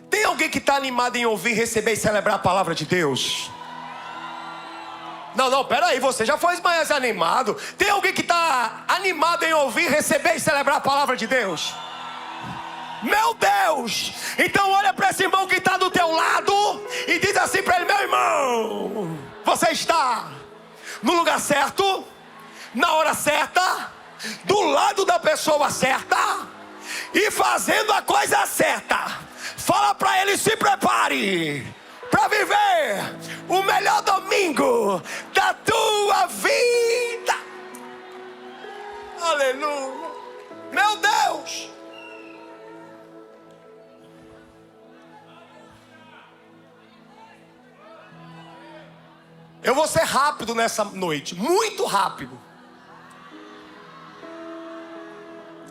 Tem alguém que está animado em ouvir, receber e celebrar a palavra de Deus? Não, peraí, você já foi mais animado. Tem alguém que está animado em ouvir, receber e celebrar a palavra de Deus? Meu Deus! Então olha para esse irmão que está do teu lado e diz assim para ele: meu irmão, você está no lugar certo, na hora certa, do lado da pessoa certa e fazendo a coisa certa. Fala para ele: se prepare para viver o melhor domingo da tua vida. Aleluia. Meu Deus. Eu vou ser rápido nessa noite, muito rápido.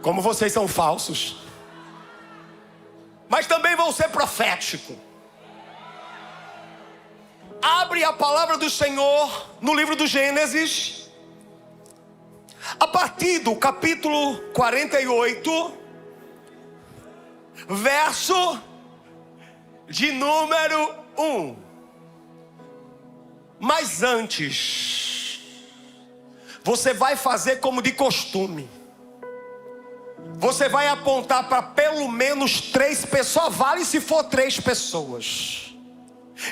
Como vocês são falsos. Mas também vou ser profético. Abre a palavra do Senhor no livro do Gênesis, a partir do capítulo 48, verso de número 1. Mas antes, você vai fazer como de costume. Você vai apontar para pelo menos 3 pessoas, só vale se for 3 pessoas.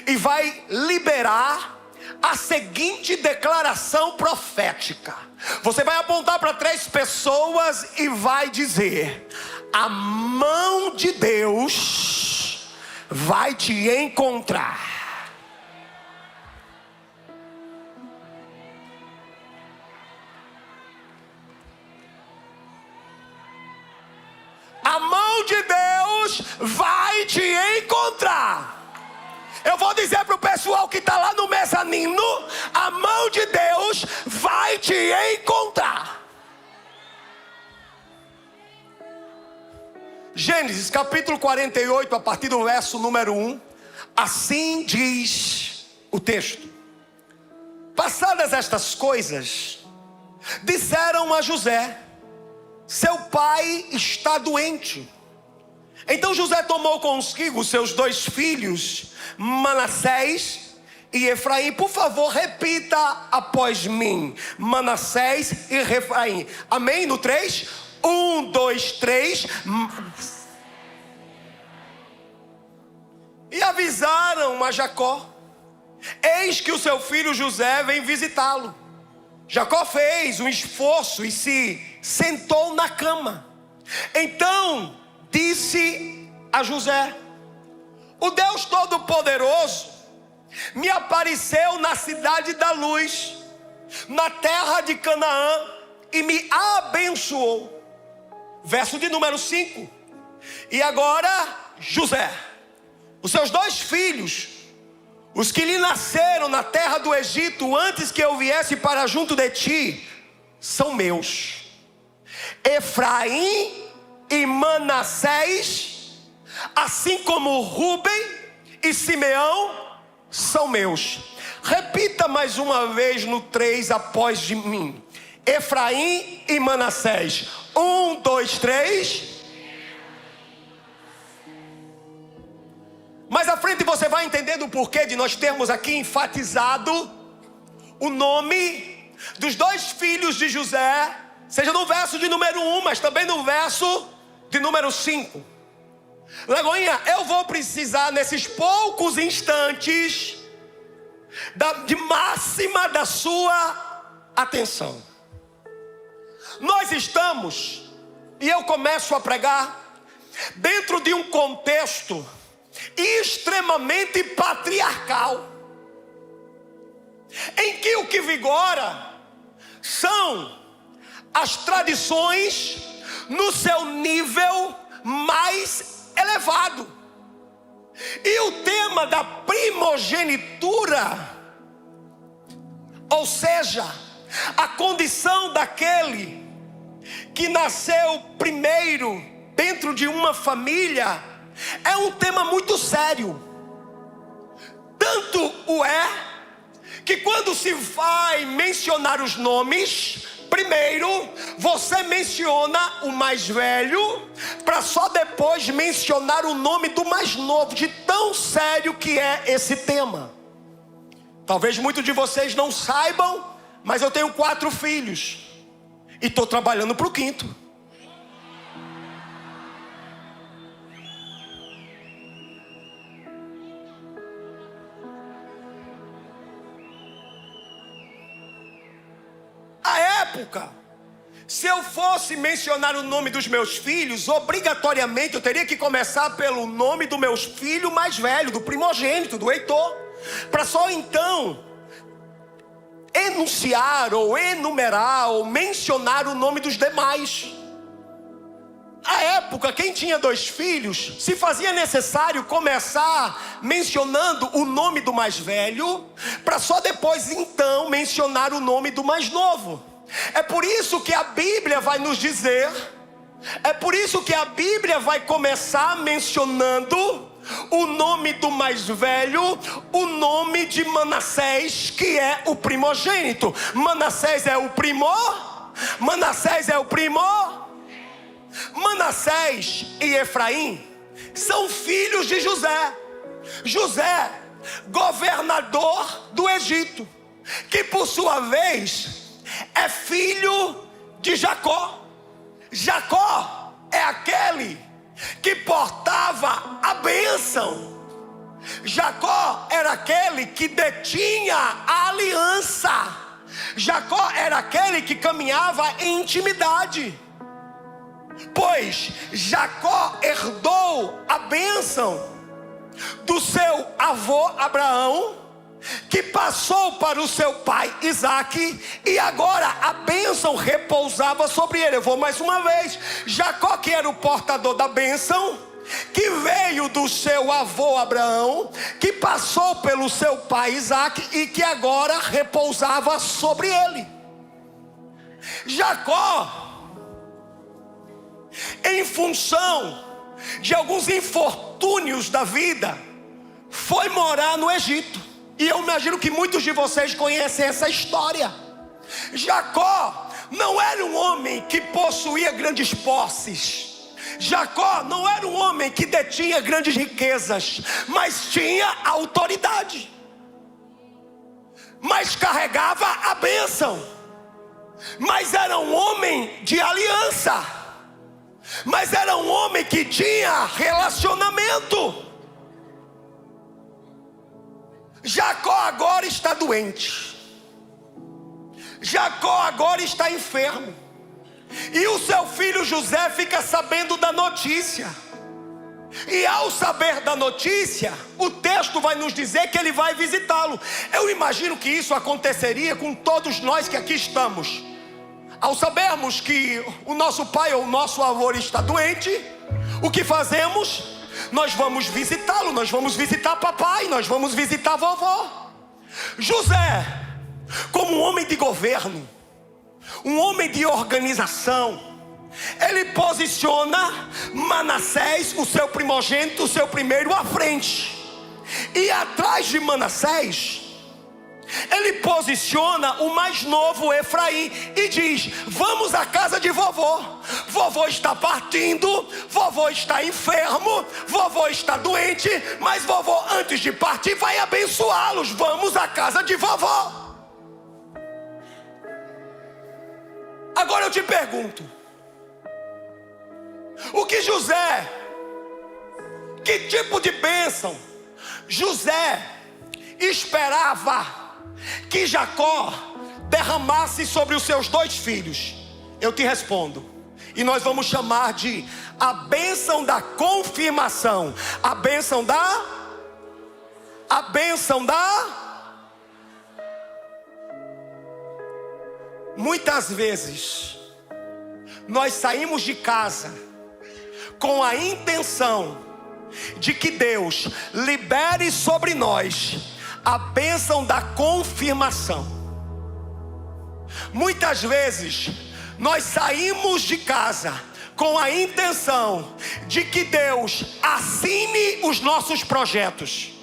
E vai liberar a seguinte declaração profética. Você vai apontar para 3 pessoas e vai dizer: a mão de Deus vai te encontrar. A mão de Deus vai te encontrar. Eu vou dizer para o pessoal que está lá no mezanino: a mão de Deus vai te encontrar. Gênesis capítulo 48, a partir do verso número 1. Assim diz o texto: passadas estas coisas, disseram a José: seu pai está doente. Então José tomou consigo seus 2 filhos, Manassés e Efraim. Por favor, repita após mim: Manassés e Efraim. Amém? No 3. 1, 2, 3. E avisaram a Jacó: eis que o seu filho José vem visitá-lo. Jacó fez um esforço e se sentou na cama. Então disse a José: o Deus Todo-Poderoso me apareceu na cidade da luz, na terra de Canaã, e me abençoou. Verso de número 5. E agora, José, os seus 2 filhos, os que lhe nasceram na terra do Egito, antes que eu viesse para junto de ti, são meus. Efraim e Manassés, assim como Rúben e Simeão, são meus. Repita mais uma vez no 3 após de mim: Efraim e Manassés. 1, 2, 3. Mais à frente você vai entender do porquê de nós termos aqui enfatizado o nome dos 2 filhos de José, seja no verso de número 1, mas também no verso de número 5. Lagoinha, eu vou precisar nesses poucos instantes de máxima da sua atenção. Nós estamos, e eu começo a pregar, dentro de um contexto extremamente patriarcal, em que o que vigora são as tradições no seu nível mais elevado. E o tema da primogenitura, ou seja, a condição daquele que nasceu primeiro dentro de uma família, é um tema muito sério. Tanto o é que quando se vai mencionar os nomes, primeiro você menciona o mais velho, para só depois depois mencionar o nome do mais novo, de tão sério que é esse tema. Talvez muitos de vocês não saibam, mas eu tenho 4 filhos e estou trabalhando para o 5º. A época, se eu fosse mencionar o nome dos meus filhos, obrigatoriamente eu teria que começar pelo nome do meu filho mais velho, do primogênito, do Heitor, para só então enunciar ou enumerar ou mencionar o nome dos demais. Na época, quem tinha 2 filhos, se fazia necessário começar mencionando o nome do mais velho, para só depois então mencionar o nome do mais novo. É por isso que a Bíblia vai nos dizer, é por isso que a Bíblia vai começar mencionando o nome do mais velho, o nome de Manassés, que é o primogênito. Manassés é o primor, Manassés é o primor. Manassés e Efraim são filhos de José. José, governador do Egito, que por sua vez é filho de Jacó. Jacó é aquele que portava a bênção. Jacó era aquele que detinha a aliança. Jacó era aquele que caminhava em intimidade. Pois Jacó herdou a bênção do seu avô Abraão, que passou para o seu pai Isaque, e agora a bênção repousava sobre ele. Eu vou mais uma vez. Jacó, que era o portador da bênção, que veio do seu avô Abraão, que passou pelo seu pai Isaque e que agora repousava sobre ele. Jacó, em função de alguns infortúnios da vida, foi morar no Egito. E eu imagino que muitos de vocês conhecem essa história. Jacó não era um homem que possuía grandes posses. Jacó não era um homem que detinha grandes riquezas, mas tinha autoridade, mas carregava a bênção, mas era um homem de aliança, mas era um homem que tinha relacionamento. Jacó agora está doente. Jacó agora está enfermo. E o seu filho José fica sabendo da notícia. E ao saber da notícia, o texto vai nos dizer que ele vai visitá-lo. Eu imagino que isso aconteceria com todos nós que aqui estamos. Ao sabermos que o nosso pai ou o nosso avô está doente, o que fazemos? Nós vamos visitá-lo, nós vamos visitar papai, nós vamos visitar vovó. José, como um homem de governo, um homem de organização, ele posiciona Manassés, o seu primogênito, o seu primeiro, à frente. E atrás de Manassés, ele posiciona o mais novo, Efraim, e diz: vamos à casa de vovô. Vovô está partindo, vovô está enfermo, vovô está doente, mas vovô, antes de partir, vai abençoá-los. Vamos à casa de vovó. Agora eu te pergunto, o que José, que tipo de bênção José esperava que Jacó derramasse sobre os seus 2 filhos? Eu te respondo, e nós vamos chamar de a bênção da confirmação, a bênção da Muitas vezes nós saímos de casa com a intenção de que Deus libere sobre nós a bênção da confirmação. Muitas vezes nós saímos de casa com a intenção de que Deus assine os nossos projetos.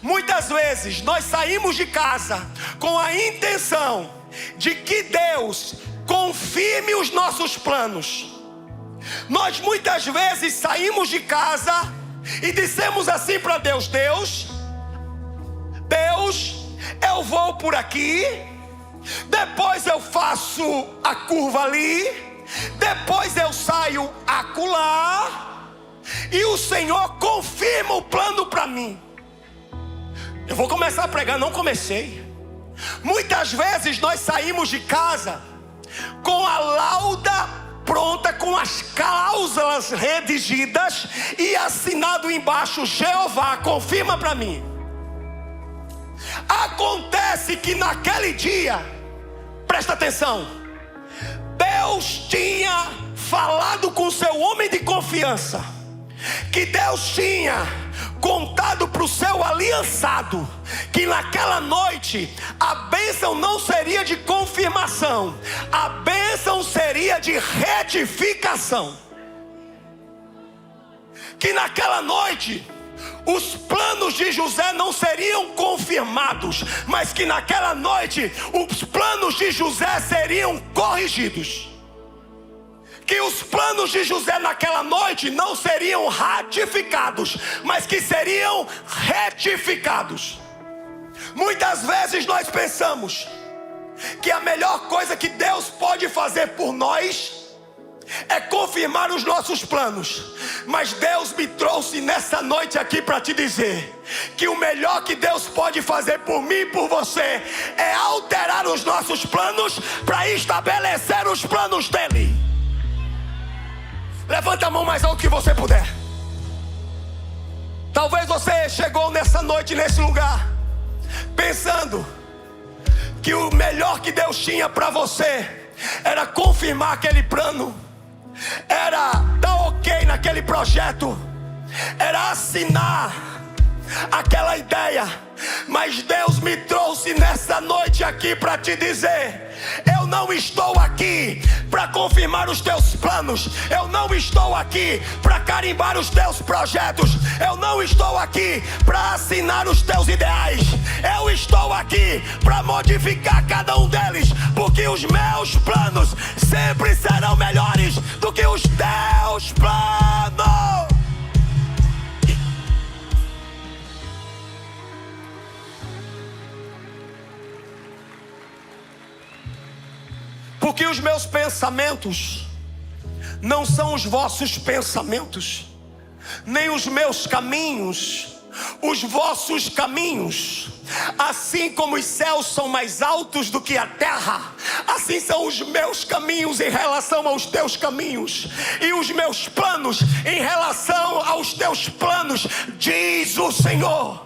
Muitas vezes nós saímos de casa com a intenção de que Deus confirme os nossos planos. Nós muitas vezes saímos de casa e dissemos assim para Deus: Deus, eu vou por aqui, depois eu faço a curva ali, depois eu saio acolá, e o Senhor confirma o plano para mim. Eu vou começar a pregar, não comecei. Muitas vezes nós saímos de casa com a lauda pronta, com as cláusulas redigidas e assinado embaixo: Jeová, confirma para mim. Acontece que naquele dia, presta atenção, Deus tinha falado com seu homem de confiança, que Deus tinha contado para o seu aliançado, que naquela noite a bênção não seria de confirmação, a bênção seria de retificação. Que naquela noite os planos de José não seriam confirmados, mas que naquela noite os planos de José seriam corrigidos. Que os planos de José naquela noite não seriam ratificados, mas que seriam retificados. Muitas vezes nós pensamos que a melhor coisa que Deus pode fazer por nós é confirmar os nossos planos. Mas Deus me trouxe nessa noite aqui para te dizer que o melhor que Deus pode fazer por mim e por você é alterar os nossos planos para estabelecer os planos dele. Levanta a mão mais alto que você puder. Talvez você chegou nessa noite, nesse lugar, pensando que o melhor que Deus tinha para você era confirmar aquele plano, era dar ok naquele projeto, era assinar aquela ideia. Mas Deus me trouxe nessa noite aqui para te dizer: eu não estou aqui para confirmar os teus planos, eu não estou aqui para carimbar os teus projetos, eu não estou aqui para assinar os teus ideais, eu estou aqui para modificar cada um deles, porque os meus planos sempre serão melhores do que os teus planos. Porque os meus pensamentos não são os vossos pensamentos, nem os meus caminhos os vossos caminhos. Assim como os céus são mais altos do que a terra, assim são os meus caminhos em relação aos teus caminhos, e os meus planos em relação aos teus planos, diz o Senhor.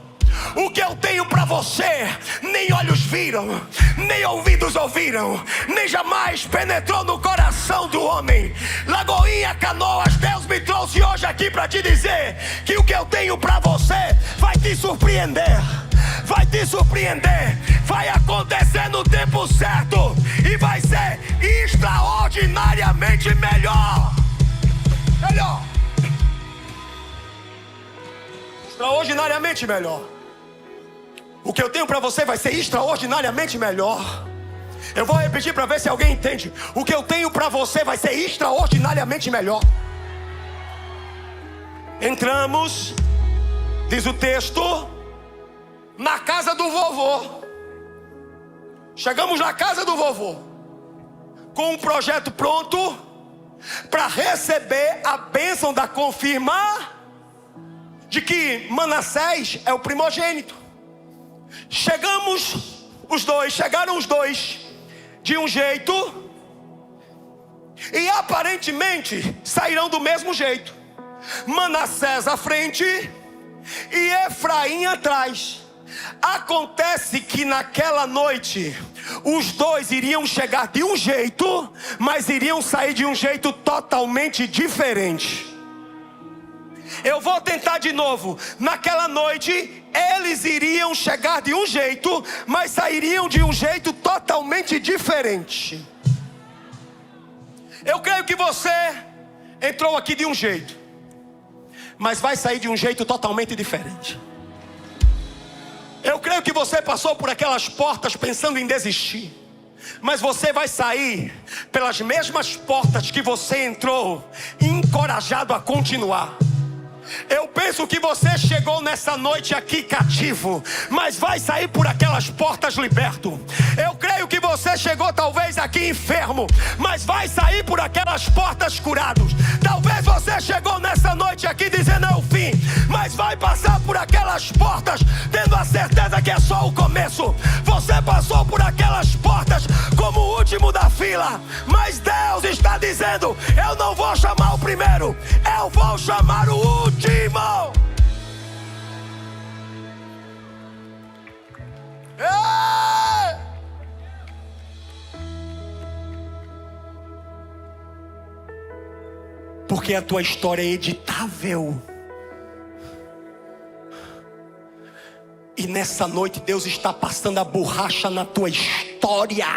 O que eu tenho para você, nem olhos viram, nem ouvidos ouviram, nem jamais penetrou no coração do homem. Lagoinha Canoas, Deus me trouxe hoje aqui para te dizer que o que eu tenho para você vai te surpreender. Vai te surpreender, vai acontecer no tempo certo e vai ser extraordinariamente melhor. Extraordinariamente melhor. O que eu tenho para você vai ser extraordinariamente melhor. Eu vou repetir para ver se alguém entende. O que eu tenho para você vai ser extraordinariamente melhor. Entramos, diz o texto, na casa do vovô. Chegamos na casa do vovô com um projeto pronto para receber a bênção da confirma de que Manassés é o primogênito. Chegaram os dois de um jeito e aparentemente sairão do mesmo jeito. Manassés à frente e Efraim atrás. Acontece que naquela noite os dois iriam chegar de um jeito, mas iriam sair de um jeito totalmente diferente. Eu vou tentar de novo. Naquela noite eles iriam chegar de um jeito, mas sairiam de um jeito totalmente diferente. Eu creio que você entrou aqui de um jeito, mas vai sair de um jeito totalmente diferente. Eu creio que você passou por aquelas portas pensando em desistir, Mas você vai sair pelas mesmas portas que você entrou, encorajado a continuar. Eu penso que você chegou nessa noite aqui cativo, mas vai sair por aquelas portas liberto. Eu creio que você chegou talvez aqui enfermo, mas vai sair por aquelas portas curados. Talvez você chegou nessa noite aqui dizendo é o fim, mas vai passar por aquelas portas tendo a certeza que é só o começo. Você passou por aquelas portas como o último da fila, mas Deus está dizendo: eu não vou chamar o primeiro, eu vou chamar o último. Porque a tua história é editável. E nessa noite Deus está passando a borracha na tua história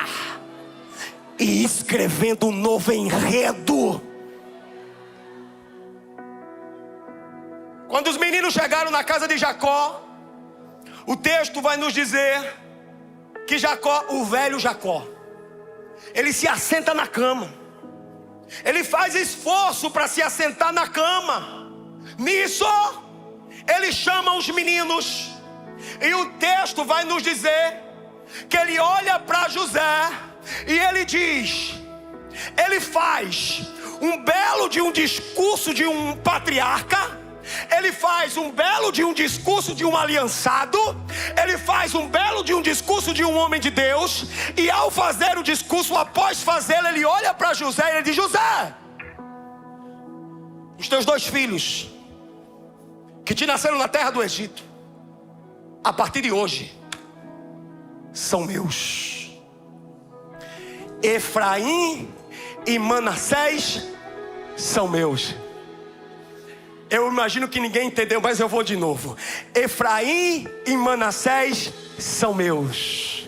e escrevendo um novo enredo. Quando os meninos chegaram na casa de Jacó, o texto vai nos dizer que Jacó, o velho Jacó, ele se assenta na cama. Ele faz esforço para se assentar na cama. Nisso, ele chama os meninos. E o texto vai nos dizer que ele olha para José e ele diz, ele faz um belo de um discurso de um patriarca. Ele faz um belo de um discurso de um aliançado. Ele faz um belo de um discurso de um homem de Deus. E ao fazer o discurso, após fazê-lo, ele olha para José e ele diz: José, os teus 2 filhos que te nasceram na terra do Egito, a partir de hoje são meus. Efraim e Manassés são meus. Eu imagino que ninguém entendeu, mas eu vou de novo. Efraim e Manassés são meus.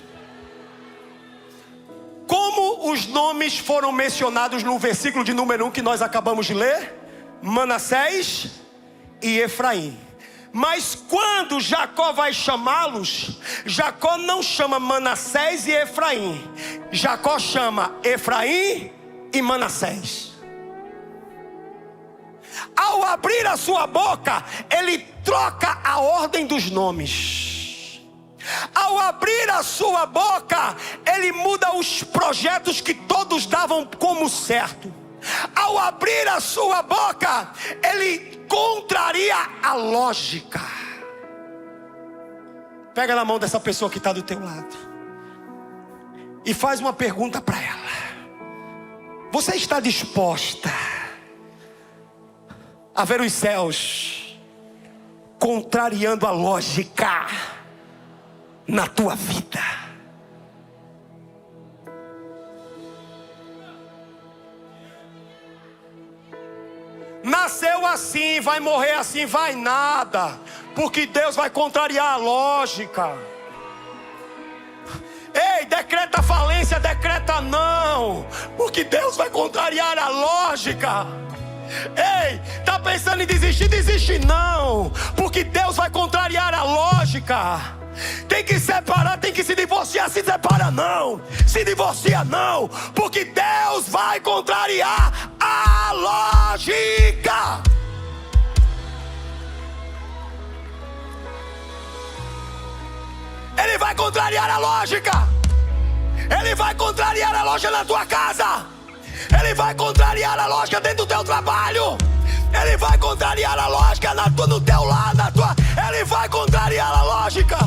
Como os nomes foram mencionados no versículo de número 1 que nós acabamos de ler? Manassés e Efraim. Mas quando Jacó vai chamá-los, Jacó não chama Manassés e Efraim. Jacó chama Efraim e Manassés. Ao abrir a sua boca, ele troca a ordem dos nomes. Ao abrir a sua boca, ele muda os projetos que todos davam como certo. Ao abrir a sua boca, ele contraria a lógica. Pega na mão dessa pessoa que está do teu lado e faz uma pergunta para ela. Você está disposta a ver os céus contrariando a lógica na tua vida? Nasceu assim, vai morrer assim, vai nada, porque Deus vai contrariar a lógica. Ei, decreta falência, decreta não, porque Deus vai contrariar a lógica. Ei, tá pensando em desistir? Desiste não, porque Deus vai contrariar a lógica. Tem que separar, tem que se divorciar. Se separa não, se divorcia não, porque Deus vai contrariar a lógica. Ele vai contrariar a lógica. Ele vai contrariar a lógica na tua casa. Ele vai contrariar a lógica dentro do teu trabalho. Ele vai contrariar a lógica no teu lar, na tua. Ele vai contrariar a lógica.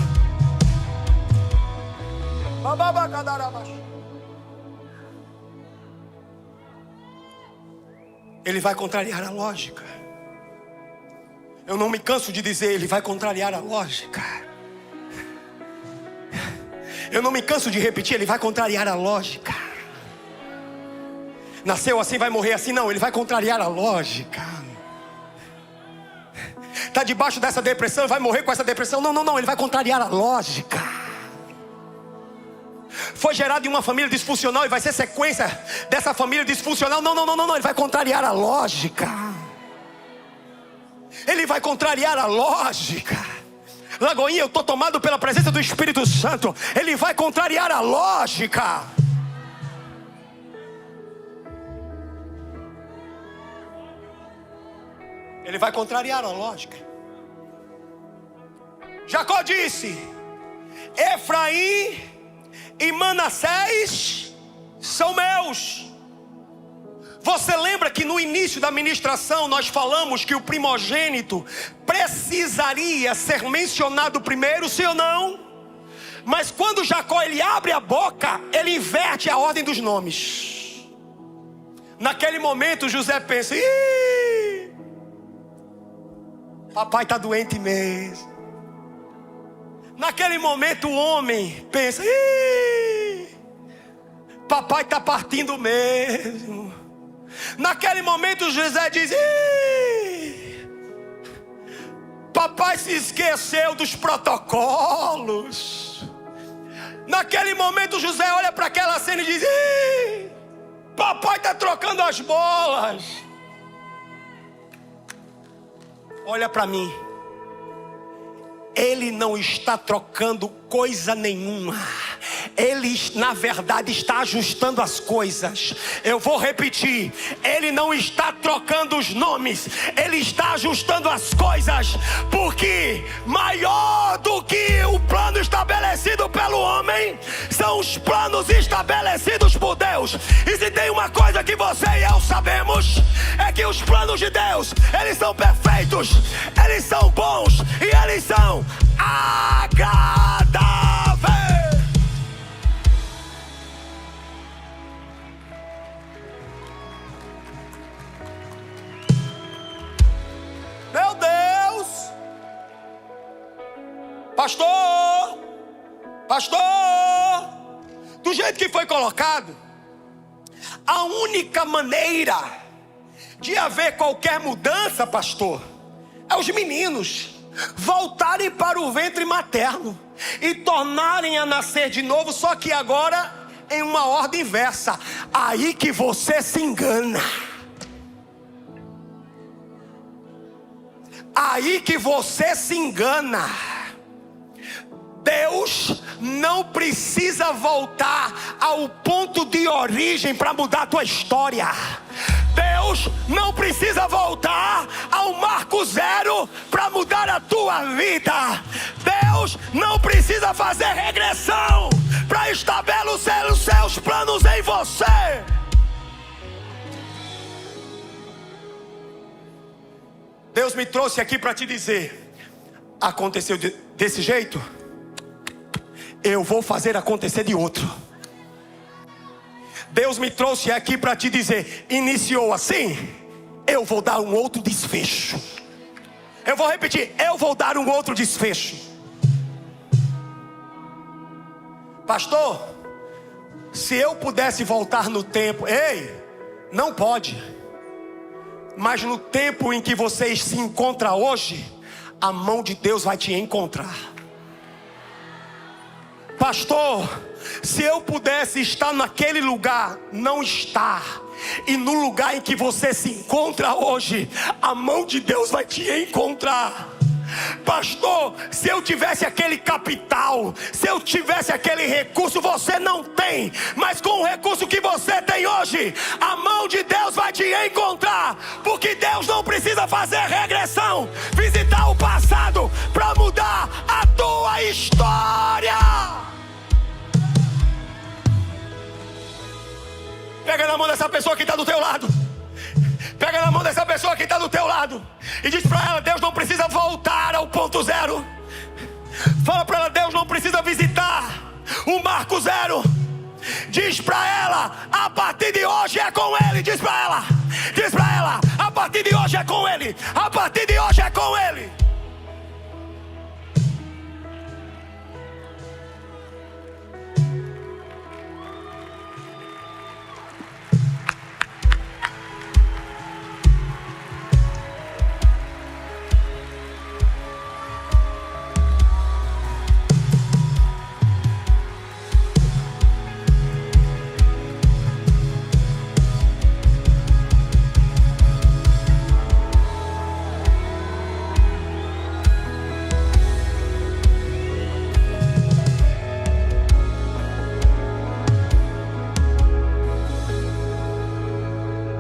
Ele vai contrariar a lógica. Eu não me canso de dizer, ele vai contrariar a lógica. Eu não me canso de repetir, ele vai contrariar a lógica. Nasceu assim, vai morrer assim, não, ele vai contrariar a lógica. Está debaixo dessa depressão, vai morrer com essa depressão, não, ele vai contrariar a lógica. Foi gerado em uma família disfuncional e vai ser sequência dessa família disfuncional, não, ele vai contrariar a lógica. Ele vai contrariar a lógica. Lagoinha, eu estou tomado pela presença do Espírito Santo. Ele vai contrariar a lógica. Ele vai contrariar a lógica. Jacó disse: Efraim e Manassés são meus. Você lembra que no início da ministração nós falamos que o primogênito precisaria ser mencionado primeiro, sim ou não? Mas quando Jacó ele abre a boca, ele inverte a ordem dos nomes. Naquele momento José pensa: ih, papai está doente mesmo. Naquele momento o homem pensa: ih, papai está partindo mesmo. Naquele momento José diz: ih, papai se esqueceu dos protocolos. Naquele momento José olha para aquela cena e diz: ih, papai está trocando as bolas. Olha para mim. Ele não está trocando coisa nenhuma. Ele, na verdade, está ajustando as coisas. Eu vou repetir. Ele não está trocando os nomes. Ele está ajustando as coisas. Porque maior do que o plano estabelecido pelo homem são os planos estabelecidos por Deus. E se tem uma coisa que você e eu sabemos, é que os planos de Deus, eles são perfeitos, eles são bons e eles são agradáveis. Meu Deus! Pastor, do jeito que foi colocado, a única maneira de haver qualquer mudança, pastor, é os meninos voltarem para o ventre materno e tornarem a nascer de novo, só que agora em uma ordem inversa. Aí que você se engana. Aí que você se engana. Deus não precisa voltar ao ponto de origem para mudar a tua história. Deus não precisa voltar ao marco zero para mudar a tua vida. Deus não precisa fazer regressão para estabelecer os seus planos em você. Deus me trouxe aqui para te dizer: aconteceu desse jeito, eu vou fazer acontecer de outro. Deus me trouxe aqui para te dizer: iniciou assim, eu vou dar um outro desfecho. Eu vou repetir: eu vou dar um outro desfecho. Pastor, se eu pudesse voltar no tempo, ei, não pode. Mas no tempo em que você se encontra hoje, a mão de Deus vai te encontrar. Pastor, se eu pudesse estar naquele lugar, não está. E no lugar em que você se encontra hoje, a mão de Deus vai te encontrar. Pastor, se eu tivesse aquele capital, se eu tivesse aquele recurso, você não tem. Mas com o recurso que você tem hoje, a mão de Deus vai te encontrar. Porque Deus não precisa fazer regressão, visitar o passado para mudar a tua história. Pega na mão dessa pessoa que está do teu lado. Pega na mão dessa pessoa que está do teu lado e diz para ela: Deus não precisa voltar ao ponto zero. Fala para ela: Deus não precisa visitar o marco zero. Diz para ela: a partir de hoje é com Ele. Diz para ela: a partir de hoje é com Ele. A partir de hoje é com Ele.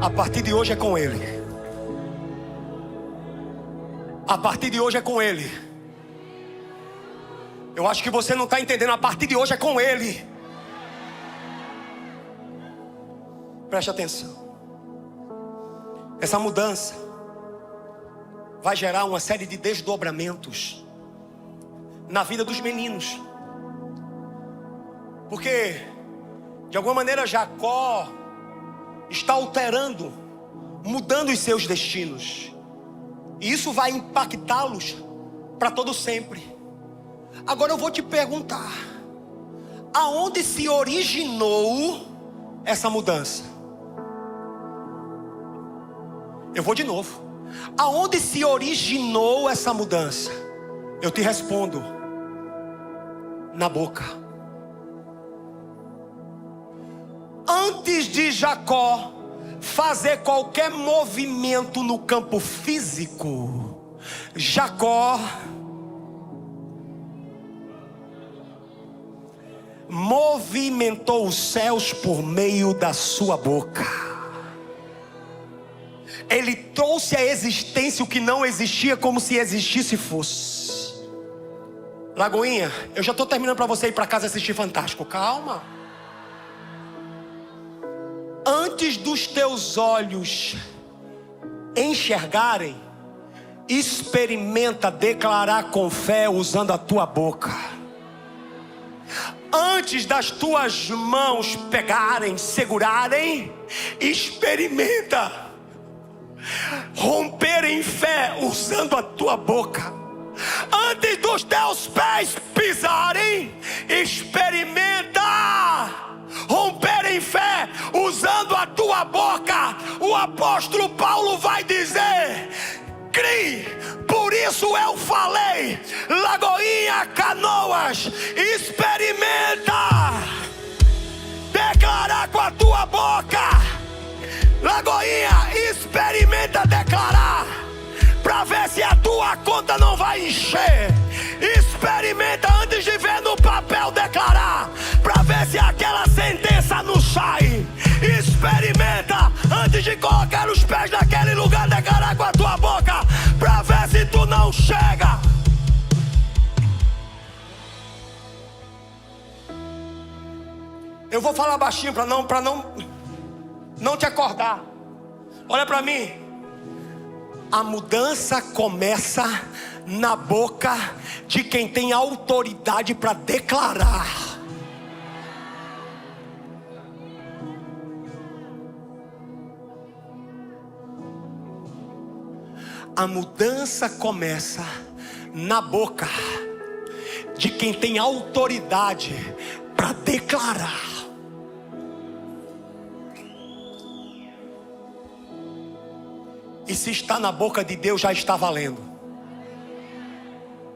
A partir de hoje é com Ele. A partir de hoje é com Ele. Eu acho que você não está entendendo. A partir de hoje é com Ele. Preste atenção. Essa mudança vai gerar uma série de desdobramentos na vida dos meninos. Porque de alguma maneira Jacó está alterando, mudando os seus destinos. E isso vai impactá-los para todo sempre. Agora eu vou te perguntar: aonde se originou essa mudança? Eu vou de novo. Aonde se originou essa mudança? Eu te respondo: na boca. Antes de Jacó fazer qualquer movimento no campo físico, Jacó movimentou os céus por meio da sua boca. Ele trouxe à existência o que não existia, como se existisse fosse. Lagoinha, eu já estou terminando para você ir para casa assistir Fantástico. Calma. Antes dos teus olhos enxergarem, experimenta declarar com fé usando a tua boca. Antes das tuas mãos pegarem, segurarem, experimenta romper em fé usando a tua boca. Antes dos teus pés pisarem, experimenta romper em fé usando a tua boca. O apóstolo Paulo vai dizer: crie, por isso eu falei. Lagoinha, Canoas, experimenta declarar com a tua boca. Lagoinha, experimenta declarar, para ver se a tua conta não vai encher. Experimenta antes de ver no papel declarar, para ver se aquela sentença não sai. Experimenta antes de colocar os pés naquele lugar, declarar com a tua boca, para ver se tu não chega. Eu vou falar baixinho para não te acordar. Olha para mim. A mudança começa na boca de quem tem autoridade para declarar. A mudança começa na boca de quem tem autoridade para declarar. E se está na boca de Deus, já está valendo.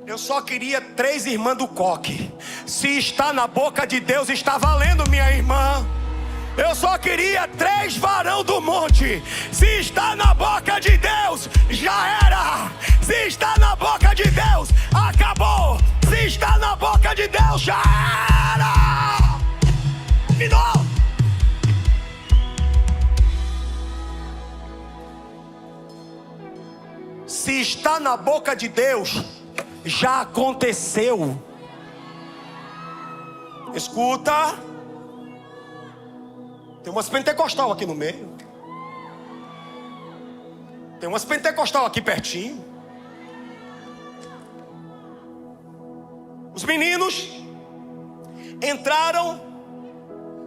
Eu só queria 3 irmãs do coque. Se está na boca de Deus, está valendo, minha irmã. Eu só queria 3 varão do monte. Se está na boca de Deus, já era. Se está na boca de Deus, acabou. Se está na boca de Deus, já era. Final. Se está na boca de Deus, já aconteceu. Escuta. Tem umas pentecostal aqui no meio. Tem umas pentecostal aqui pertinho. Os meninos entraram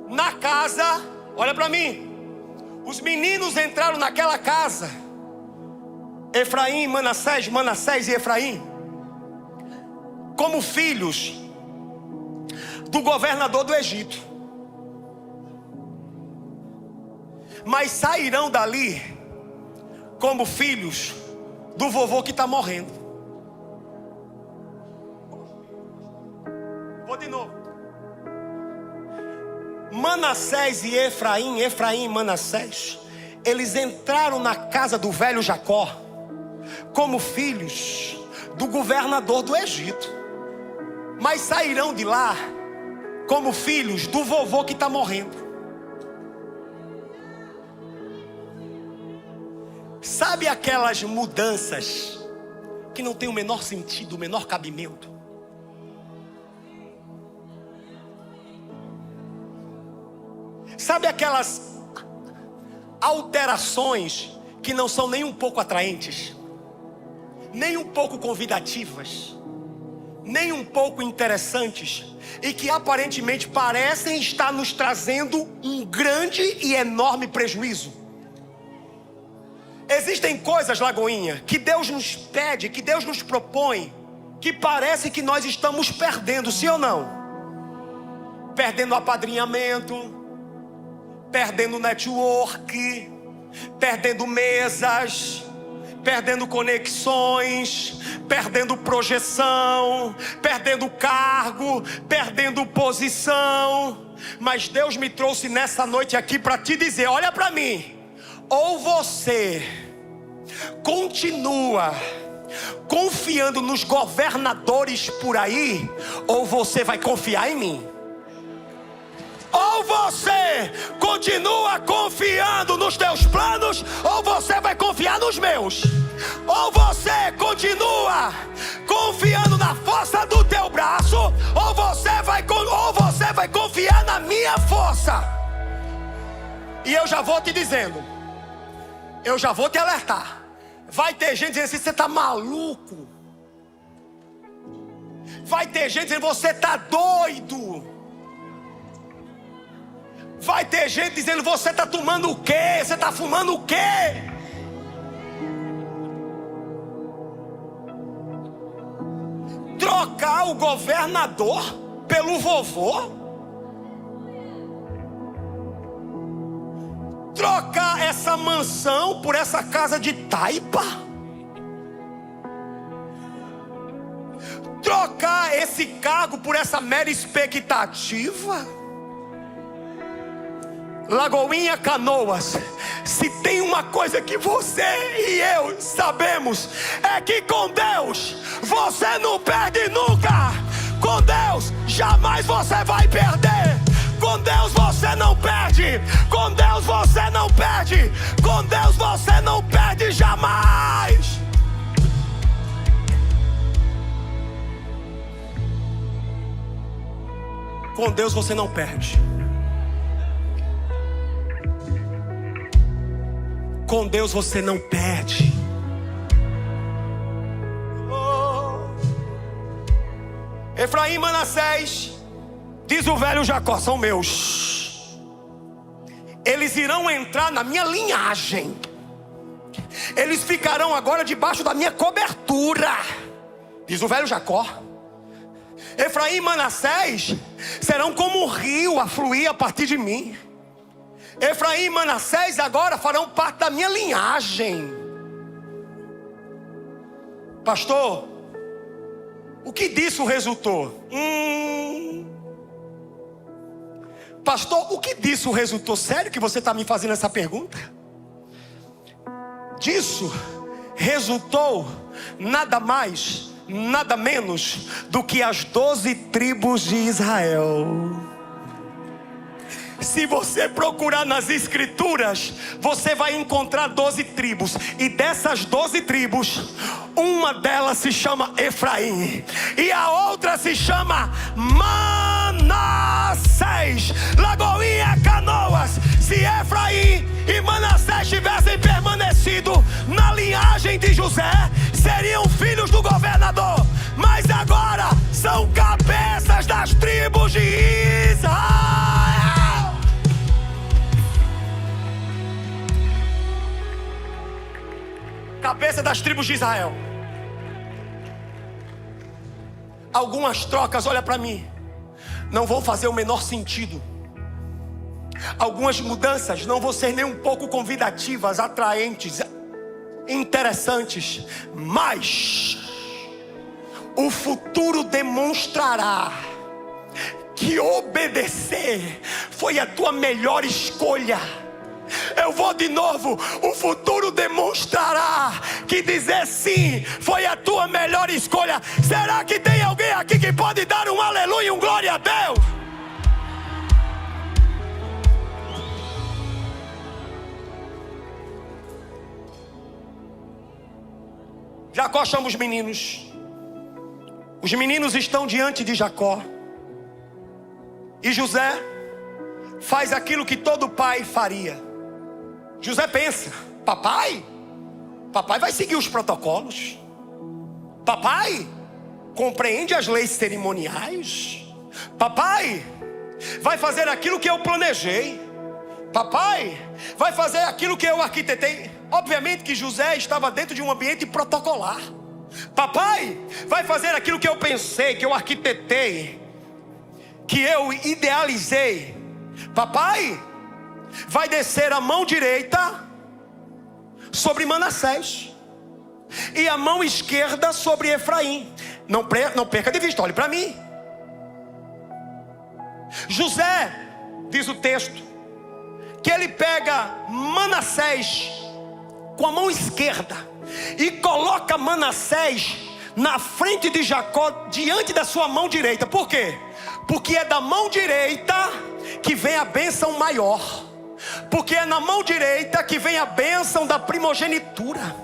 na casa. Olha para mim. Os meninos entraram naquela casa. Efraim, Manassés e Efraim, como filhos do governador do Egito. Mas sairão dali como filhos do vovô que está morrendo. Vou de novo. Manassés e Efraim, Efraim e Manassés, eles entraram na casa do velho Jacó como filhos do governador do Egito, mas sairão de lá como filhos do vovô que está morrendo. Sabe aquelas mudanças que não tem o menor sentido, o menor cabimento. Sabe aquelas alterações que não são nem um pouco atraentes, nem um pouco convidativas, nem um pouco interessantes, e que aparentemente parecem estar nos trazendo um grande e enorme prejuízo? Existem coisas, Lagoinha, que Deus nos pede, que Deus nos propõe, que parece que nós estamos perdendo, sim ou não? Perdendo apadrinhamento, perdendo network, perdendo mesas, perdendo conexões, perdendo projeção, perdendo cargo, perdendo posição. Mas Deus me trouxe nessa noite aqui para te dizer: olha para mim, ou você continua confiando nos governadores por aí, ou você vai confiar em mim. Ou você continua confiando nos teus planos, ou você vai confiar nos meus. Ou você continua confiando na força do teu braço, ou você vai confiar na minha força. E eu já vou te dizendo, eu já vou te alertar. Vai ter gente dizendo assim: você está maluco. Vai ter gente dizendo: você está doido. Vai ter gente dizendo: você está tomando o quê? Você está fumando o quê? Trocar o governador pelo vovô? Trocar essa mansão por essa casa de taipa? Trocar esse cargo por essa mera expectativa? Lagoinha, Canoas, se tem uma coisa que você e eu sabemos, é que com Deus você não perde nunca. Com Deus jamais você vai perder. Com Deus você não perde. Com Deus você não perde. Com Deus você não perde jamais. Com Deus você não perde. Com Deus você não perde. Efraim e Manassés, diz o velho Jacó, são meus. Eles irão entrar na minha linhagem. Eles ficarão agora debaixo da minha cobertura, diz o velho Jacó. Efraim e Manassés serão como um rio a fluir a partir de mim. Efraim e Manassés agora farão parte da minha linhagem. Pastor, o que disso resultou? Pastor, o que disso resultou? Sério que você está me fazendo essa pergunta? Disso resultou nada mais, nada menos do que as 12 tribos de Israel. Se você procurar nas escrituras, você vai encontrar 12 tribos. E dessas 12 tribos, uma delas se chama Efraim, e a outra se chama Manassés. Lagoinha, Canoas, se Efraim e Manassés tivessem permanecido na linhagem de José, seriam filhos do governador. Mas agora são cabeças das tribos de Israel. Cabeça das tribos de Israel. Algumas trocas, olha para mim, não vão fazer o menor sentido. Algumas mudanças não vão ser nem um pouco convidativas, atraentes, interessantes. Mas o futuro demonstrará que obedecer foi a tua melhor escolha. Eu vou de novo. O futuro demonstrará que dizer sim foi a tua melhor escolha. Será que tem alguém aqui que pode dar um aleluia, um glória a Deus? Jacó chama os meninos. Os meninos estão diante de Jacó. E José faz aquilo que todo pai faria. José pensa: papai vai seguir os protocolos. Papai compreende as leis cerimoniais. Papai vai fazer aquilo que eu planejei. Papai vai fazer aquilo que eu arquitetei. Obviamente que José estava dentro de um ambiente protocolar. Papai vai fazer aquilo que eu pensei, que eu arquitetei, que eu idealizei. Papai vai descer a mão direita sobre Manassés e a mão esquerda sobre Efraim. Não perca de vista, olhe para mim. José, diz o texto, que ele pega Manassés com a mão esquerda e coloca Manassés na frente de Jacó, diante da sua mão direita. Por quê? Porque é da mão direita que vem a bênção maior. Porque é na mão direita que vem a bênção da primogenitura,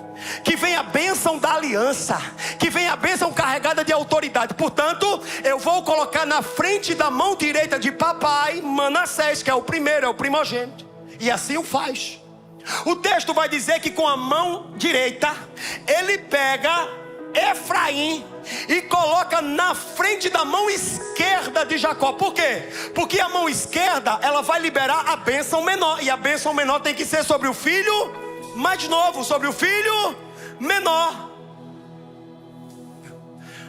que vem a bênção da aliança, que vem a bênção carregada de autoridade. Portanto, eu vou colocar na frente da mão direita de papai Manassés, que é o primeiro, é o primogênito. E assim o faz. O texto vai dizer que com a mão direita ele pega Efraim e coloca na frente da mão esquerda de Jacó. Por quê? Porque a mão esquerda, ela vai liberar a bênção menor, e a bênção menor tem que ser sobre o filho mais novo, sobre o filho menor.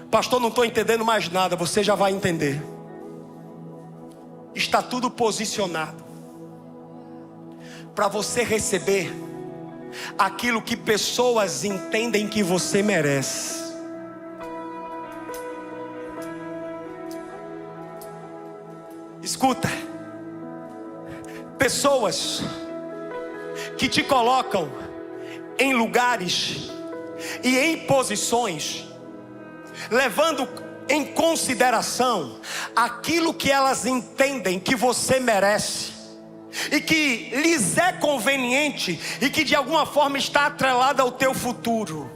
Pastor, não estou entendendo mais nada. Você já vai entender. Está tudo posicionado para você receber aquilo que pessoas entendem que você merece. Escuta, pessoas que te colocam em lugares e em posições, levando em consideração aquilo que elas entendem que você merece, e que lhes é conveniente, e que de alguma forma está atrelada ao teu futuro.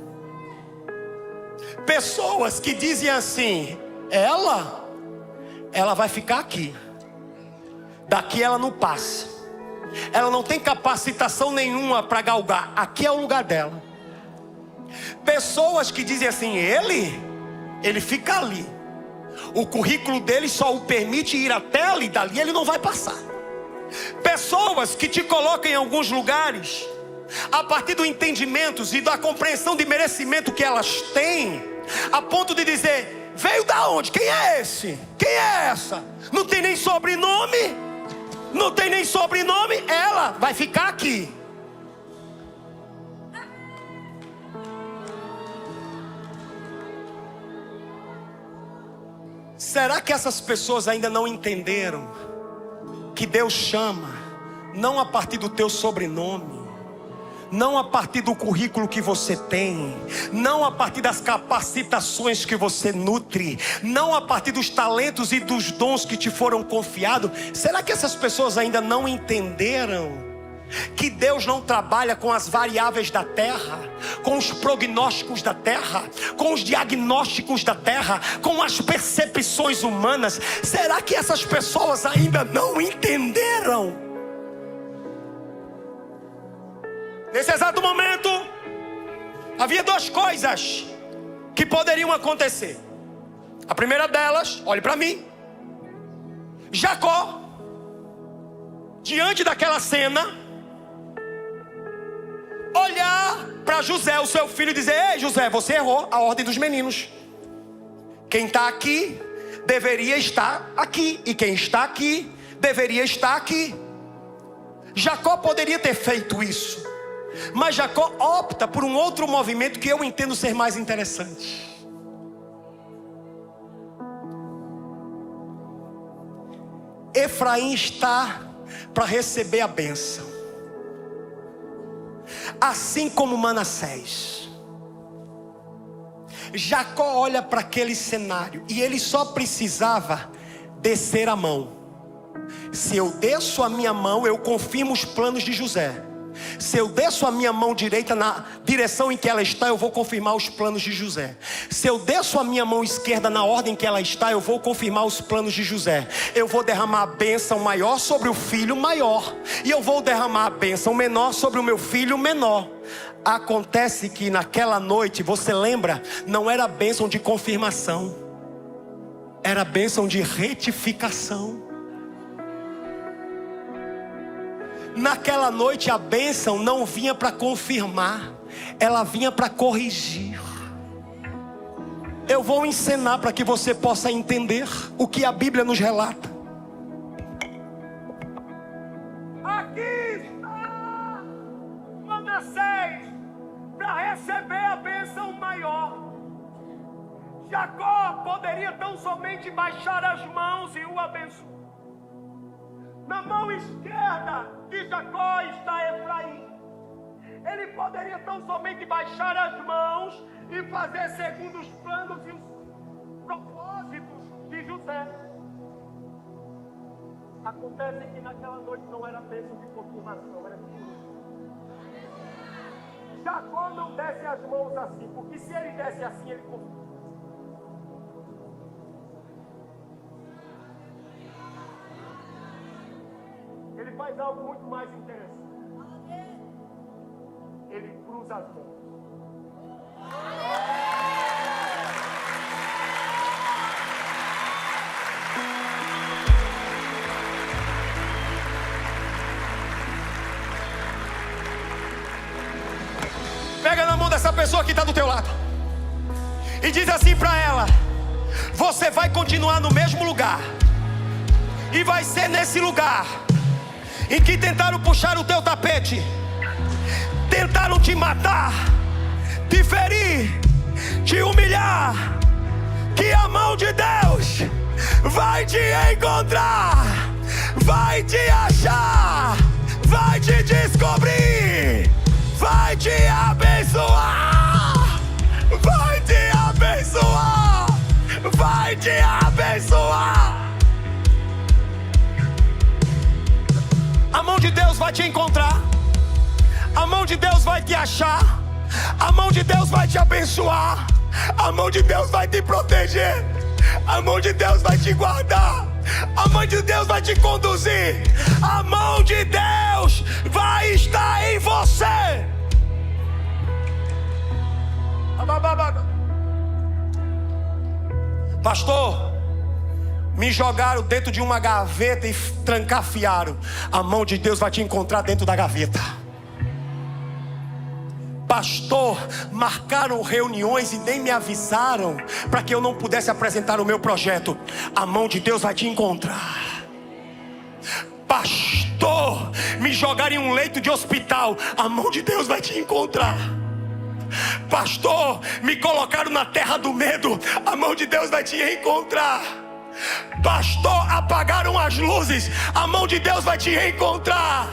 Pessoas que dizem assim: ela vai ficar aqui, daqui ela não passa, ela não tem capacitação nenhuma para galgar, aqui é o lugar dela. Pessoas que dizem assim: ele fica ali, o currículo dele só o permite ir até ali, dali ele não vai passar. Pessoas que te colocam em alguns lugares a partir do entendimento e da compreensão de merecimento que elas têm, a ponto de dizer: veio da onde? Quem é esse? Quem é essa? Não tem nem sobrenome. Não tem nem sobrenome. Ela vai ficar aqui. Será que essas pessoas ainda não entenderam que Deus chama não a partir do teu sobrenome, não a partir do currículo que você tem, não a partir das capacitações que você nutre, não a partir dos talentos e dos dons que te foram confiados? Será que essas pessoas ainda não entenderam que Deus não trabalha com as variáveis da terra, com os prognósticos da terra, com os diagnósticos da terra, com as percepções humanas? Será que essas pessoas ainda não entenderam? Nesse exato momento, havia duas coisas que poderiam acontecer. A primeira delas, olhe para mim, Jacó, diante daquela cena, olhar para José, o seu filho, e dizer: ei José, você errou a ordem dos meninos. Quem está aqui deveria estar aqui, e quem está aqui deveria estar aqui. Jacó poderia ter feito isso, mas Jacó opta por um outro movimento que eu entendo ser mais interessante. Efraim está para receber a bênção, assim como Manassés. Jacó olha para aquele cenário e ele só precisava descer a mão. Se eu desço a minha mão, eu confirmo os planos de José. Se eu desço a minha mão direita na direção em que ela está, eu vou confirmar os planos de José. Se eu desço a minha mão esquerda na ordem que ela está, eu vou confirmar os planos de José. Eu vou derramar a bênção maior sobre o filho maior, e eu vou derramar a bênção menor sobre o meu filho menor. Acontece que naquela noite, você lembra, não era bênção de confirmação, era bênção de retificação. Naquela noite a bênção não vinha para confirmar, ela vinha para corrigir. Eu vou ensinar para que você possa entender o que a Bíblia nos relata. Aqui está Manassés para receber a bênção maior. Jacó poderia tão somente baixar as mãos e o abençoar. Na mão esquerda de Jacó está Efraim. Ele poderia tão somente baixar as mãos e fazer segundo os planos e os propósitos de José. Acontece que naquela noite não era bênção de confirmação, era de Jacó não desce as mãos assim, porque se ele desse assim, ele confirma. Ele faz algo muito mais interessante. Ele cruza as mãos. Pega na mão dessa pessoa que está do teu lado e diz assim para ela: você vai continuar no mesmo lugar, e vai ser nesse lugar em que tentaram puxar o teu tapete, tentaram te matar, te ferir, te humilhar, que a mão de Deus vai te encontrar, vai te achar, vai te descobrir, vai te abençoar, vai te abençoar, vai te abençoar. A mão de Deus vai te encontrar, a mão de Deus vai te achar, a mão de Deus vai te abençoar, a mão de Deus vai te proteger, a mão de Deus vai te guardar, a mão de Deus vai te conduzir, a mão de Deus vai estar em você. Pastor, me jogaram dentro de uma gaveta e trancafiaram. A mão de Deus vai te encontrar dentro da gaveta. Pastor, marcaram reuniões e nem me avisaram para que eu não pudesse apresentar o meu projeto. A mão de Deus vai te encontrar. Pastor, me jogaram em um leito de hospital. A mão de Deus vai te encontrar. Pastor, me colocaram na terra do medo. A mão de Deus vai te encontrar. Pastor, apagaram as luzes. A mão de Deus vai te encontrar.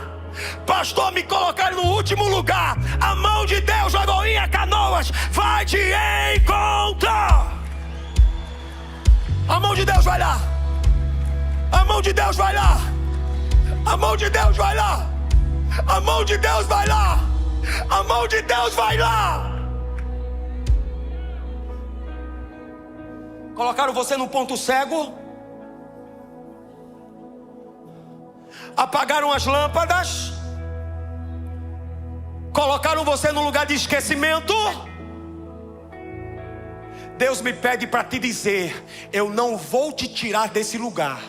Pastor, me colocaram no último lugar. A mão de Deus, Lagoinha, Canoas, vai te encontrar. A mão de Deus vai lá. A mão de Deus vai lá. A mão de Deus vai lá. A mão de Deus vai lá. A mão de Deus vai lá. Colocaram você num ponto cego, apagaram as lâmpadas, colocaram você num lugar de esquecimento. Deus me pede para te dizer: eu não vou te tirar desse lugar,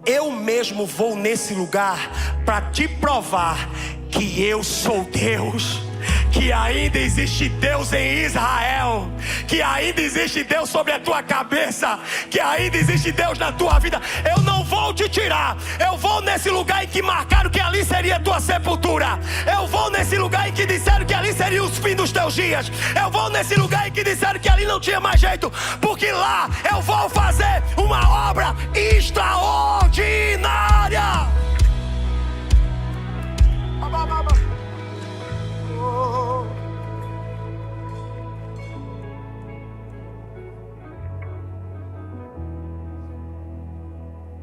eu mesmo vou nesse lugar para te provar que eu sou Deus, que ainda existe Deus em Israel, que ainda existe Deus sobre a tua cabeça, que ainda existe Deus na tua vida. Eu não vou te tirar. Eu vou nesse lugar em que marcaram que ali seria a tua sepultura. Eu vou nesse lugar em que disseram que ali seria os fins dos teus dias. Eu vou nesse lugar em que disseram que ali não tinha mais jeito, porque lá eu vou fazer uma obra extraordinária.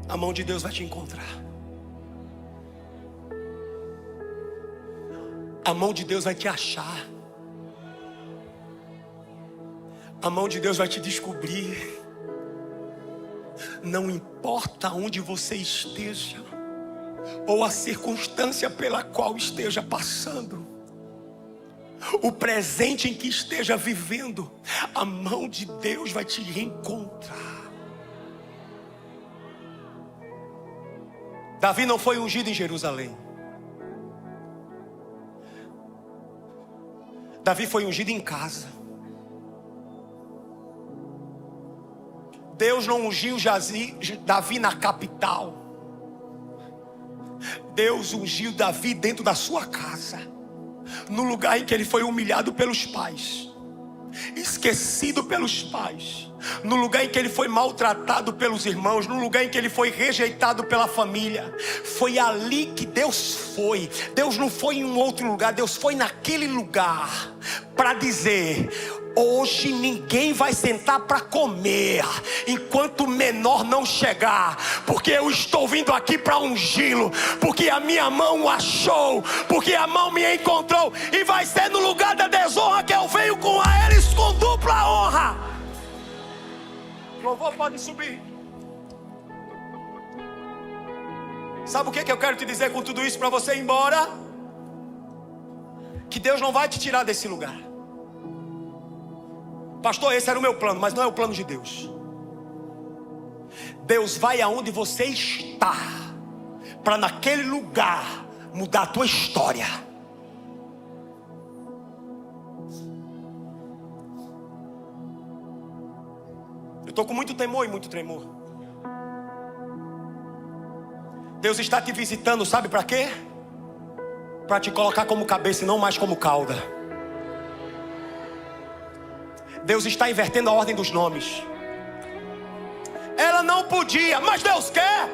A mão de Deus vai te encontrar. A mão de Deus vai te achar. A mão de Deus vai te descobrir. Não importa onde você esteja, ou a circunstância pela qual esteja passando, o presente em que esteja vivendo, a mão de Deus vai te reencontrar. Davi não foi ungido em Jerusalém. Davi foi ungido em casa. Deus não ungiu Davi na capital. Deus ungiu Davi dentro da sua casa, no lugar em que ele foi humilhado pelos pais, esquecido pelos pais, no lugar em que ele foi maltratado pelos irmãos, no lugar em que ele foi rejeitado pela família. Foi ali que Deus foi. Deus não foi em um outro lugar, Deus foi naquele lugar para dizer: hoje ninguém vai sentar para comer enquanto o menor não chegar, porque eu estou vindo aqui para ungí-lo, porque a minha mão o achou, porque a mão me encontrou, e vai ser no lugar da desonra que eu venho com eles com dupla honra. Louvor pode subir. Sabe o que eu quero te dizer com tudo isso para você ir embora? Que Deus não vai te tirar desse lugar. Pastor, esse era o meu plano, mas não é o plano de Deus. Deus vai aonde você está, para naquele lugar mudar a tua história. Eu estou com muito temor e muito tremor. Deus está te visitando, sabe para quê? Para te colocar como cabeça e não mais como cauda. Deus está invertendo a ordem dos nomes. Ela não podia, mas Deus quer.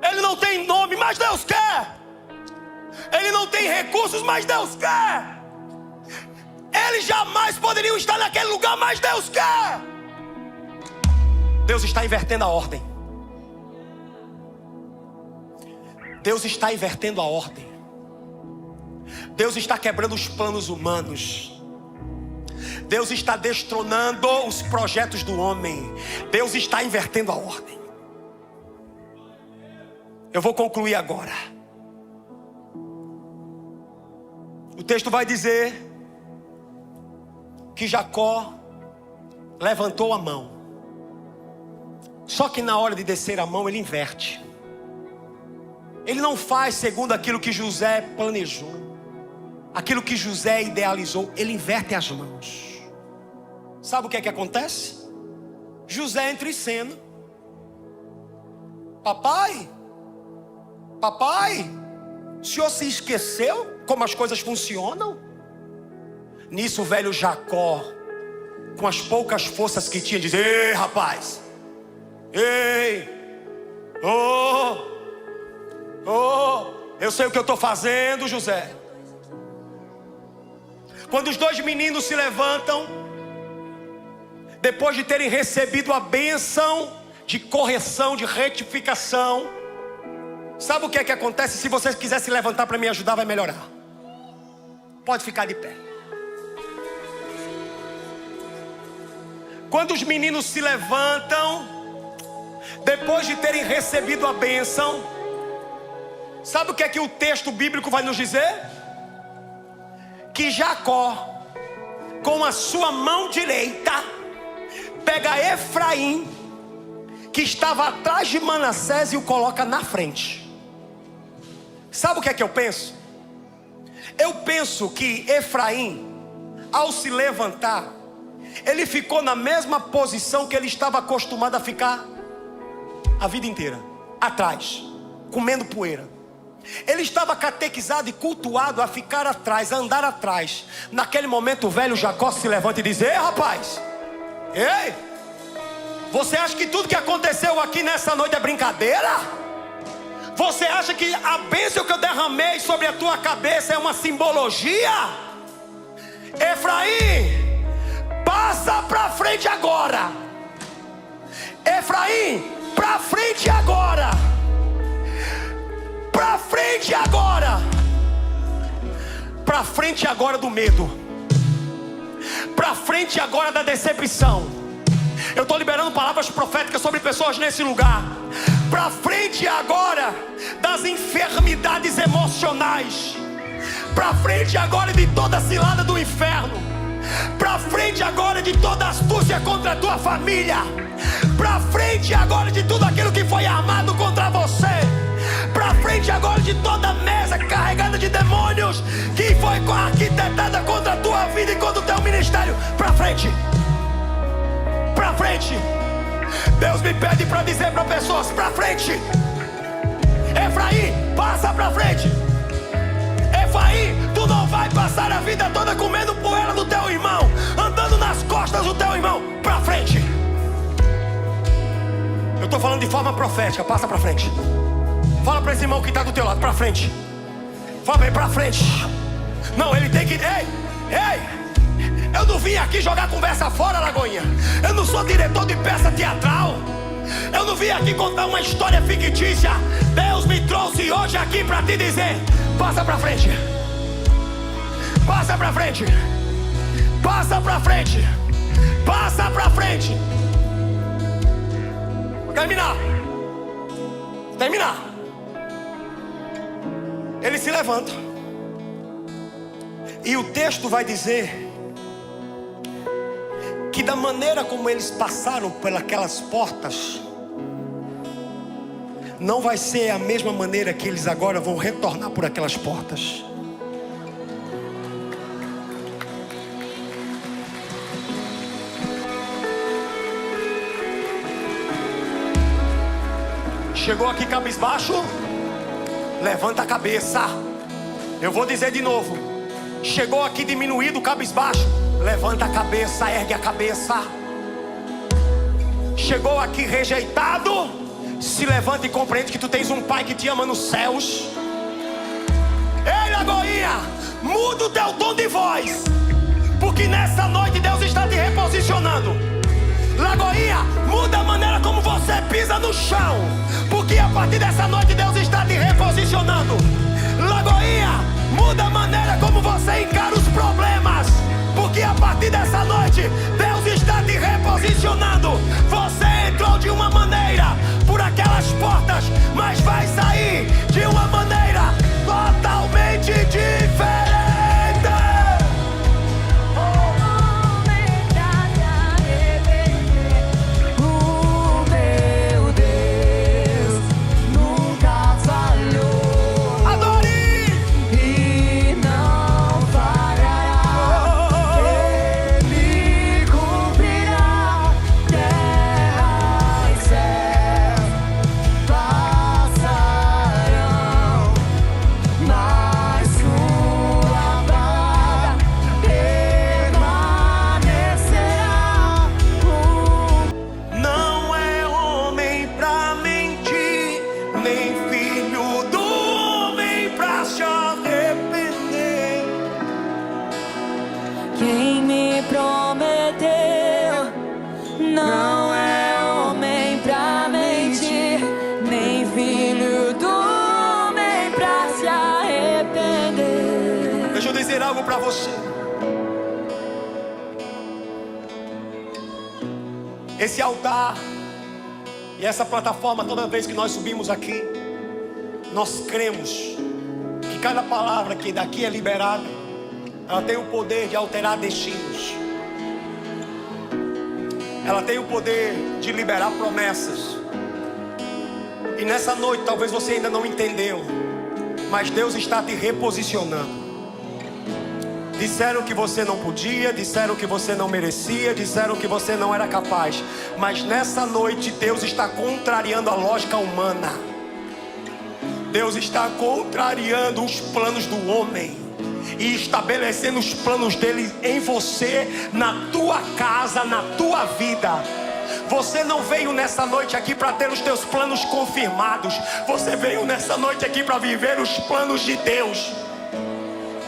Ele não tem nome, mas Deus quer. Ele não tem recursos, mas Deus quer. Eles jamais poderiam estar naquele lugar, mas Deus quer. Deus está invertendo a ordem. Deus está invertendo a ordem. Deus está quebrando os planos humanos. Deus está destronando os projetos do homem. Deus está invertendo a ordem. Eu vou concluir agora. O texto vai dizer que Jacó levantou a mão. Só que na hora de descer a mão ele inverte. Ele não faz segundo aquilo que José planejou, aquilo que José idealizou. Ele inverte as mãos. Sabe o que é que acontece? José entra em cena. Papai, o senhor se esqueceu como as coisas funcionam? Nisso o velho Jacó, com as poucas forças que tinha, diz: ei, rapaz, ei, eu sei o que eu estou fazendo, José. Quando os dois meninos se levantam, depois de terem recebido a bênção de correção, de retificação, sabe o que é que acontece? Se você quiser se levantar para me ajudar, vai melhorar. Pode ficar de pé. Quando os meninos se levantam, depois de terem recebido a bênção, sabe o que é que o texto bíblico vai nos dizer? Que Jacó, com a sua mão direita, pega Efraim, que estava atrás de Manassés, e o coloca na frente. Sabe o que é que eu penso? Eu penso que Efraim, ao se levantar, ele ficou na mesma posição que ele estava acostumado a ficar a vida inteira, atrás, comendo poeira. Ele estava catequizado e cultuado a ficar atrás, a andar atrás. Naquele momento o velho Jacó se levanta e diz: ei, rapaz, ei, você acha que tudo que aconteceu aqui nessa noite é brincadeira? Você acha que a bênção que eu derramei sobre a tua cabeça é uma simbologia? Efraim, passa para frente agora. Efraim, para frente agora. Para frente agora. para frente agora do medo, para frente agora da decepção. Eu estou liberando palavras proféticas sobre pessoas nesse lugar. Para frente agora das enfermidades emocionais, para frente agora de toda a cilada do inferno, para frente agora de toda astúcia contra a tua família, para frente agora de tudo aquilo que foi armado contra você, para frente agora de toda mesa carregada de demônios que foi arquitetada contra a tua vida e contra o teu ministério. Para frente, para frente. Deus me pede para dizer para pessoas: para frente. Efraim, passa para frente. Efraim, tu não vai passar a vida toda comendo poeira do teu irmão, andando nas costas do teu irmão. Para frente. Eu estou falando de forma profética. Passa para frente. Fala para esse irmão que está do teu lado: para frente. Fala para ele: para frente. Não, ele tem que... Ei! Eu não vim aqui jogar conversa fora, Lagoinha. Eu não sou diretor de peça teatral. Eu não vim aqui contar uma história fictícia. Deus me trouxe hoje aqui para te dizer: passa para frente. Passa para frente. Passa para frente. Passa para frente. Vou terminar. Ele se levanta. E o texto vai dizer que da maneira como eles passaram pelas portas, não vai ser a mesma maneira que eles agora vão retornar por aquelas portas. Chegou aqui cabisbaixo? Levanta a cabeça. Eu vou dizer de novo. Chegou aqui diminuído, cabisbaixo? Levanta a cabeça, ergue a cabeça. Chegou aqui rejeitado? Se levanta e compreende que tu tens um pai que te ama nos céus. Ei, Lagoinha, muda o teu tom de voz, porque nessa noite Deus está te reposicionando. Lagoinha, muda a maneira como você pisa no chão, porque a partir dessa noite Deus está te reposicionando. Lagoinha, muda a maneira como você encara os problemas, porque a partir dessa noite Deus está te reposicionando. Você entrou de uma maneira por aquelas portas, mas vai sair de uma maneira totalmente diferente. Quem me prometeu não é homem pra mentir, nem filho do homem pra se arrepender. Deixa eu dizer algo pra você. Esse altar e essa plataforma, toda vez que nós subimos aqui, nós cremos que cada palavra que daqui é liberada, ela tem o poder de alterar destinos. Ela tem o poder de liberar promessas. E nessa noite, talvez você ainda não entendeu, mas Deus está te reposicionando. Disseram que você não podia, disseram que você não merecia, disseram que você não era capaz. Mas nessa noite, Deus está contrariando a lógica humana. Deus está contrariando os planos do homem e estabelecendo os planos dele em você, na tua casa, na tua vida. Você não veio nessa noite aqui para ter os teus planos confirmados. Você veio nessa noite aqui para viver os planos de Deus.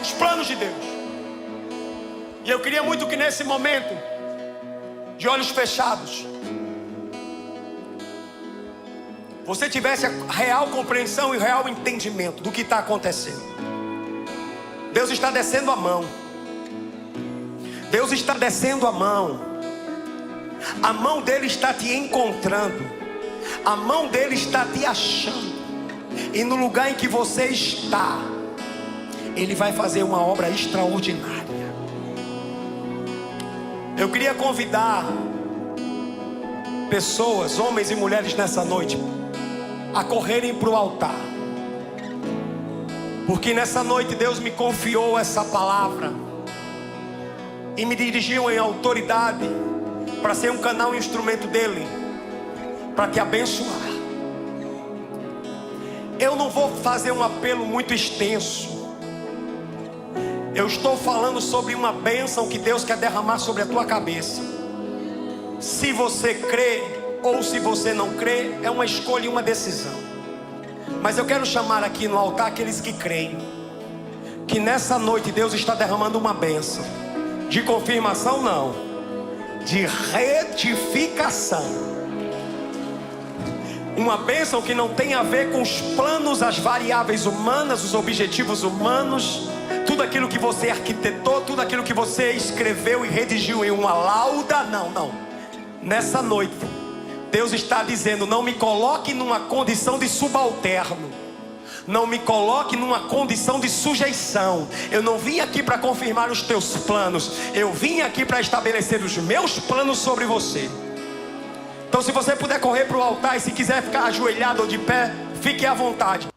Os planos de Deus. E eu queria muito que nesse momento, de olhos fechados, você tivesse a real compreensão e o real entendimento do que está acontecendo. Deus está descendo a mão. Deus está descendo a mão. A mão dele está te encontrando. A mão dele está te achando. E no lugar em que você está, ele vai fazer uma obra extraordinária. Eu queria convidar pessoas, homens e mulheres nessa noite, a correrem para o altar. Porque nessa noite Deus me confiou essa palavra e me dirigiu em autoridade para ser um canal e instrumento dele, para te abençoar. Eu não vou fazer um apelo muito extenso. Eu estou falando sobre uma bênção que Deus quer derramar sobre a tua cabeça. Se você crê ou se você não crê, é uma escolha e uma decisão. Mas eu quero chamar aqui no altar aqueles que creem que nessa noite Deus está derramando uma bênção. De confirmação não, de retificação. Uma bênção que não tem a ver com os planos, as variáveis humanas, os objetivos humanos, tudo aquilo que você arquitetou, tudo aquilo que você escreveu e redigiu em uma lauda. Não. Nessa noite Deus está dizendo: não me coloque numa condição de subalterno, não me coloque numa condição de sujeição. Eu não vim aqui para confirmar os teus planos, eu vim aqui para estabelecer os meus planos sobre você. Então, se você puder correr para o altar, e se quiser ficar ajoelhado ou de pé, fique à vontade.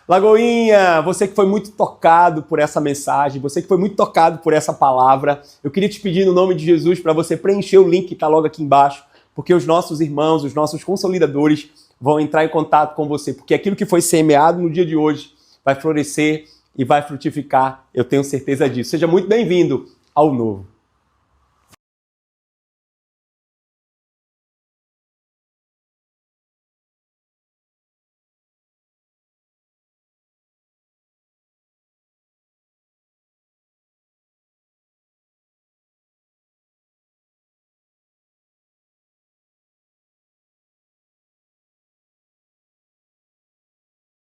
Lagoinha, você que foi muito tocado por essa mensagem, você que foi muito tocado por essa palavra, eu queria te pedir no nome de Jesus para você preencher o link que está logo aqui embaixo, porque os nossos irmãos, os nossos consolidadores vão entrar em contato com você, porque aquilo que foi semeado no dia de hoje vai florescer e vai frutificar, eu tenho certeza disso. Seja muito bem-vindo ao novo.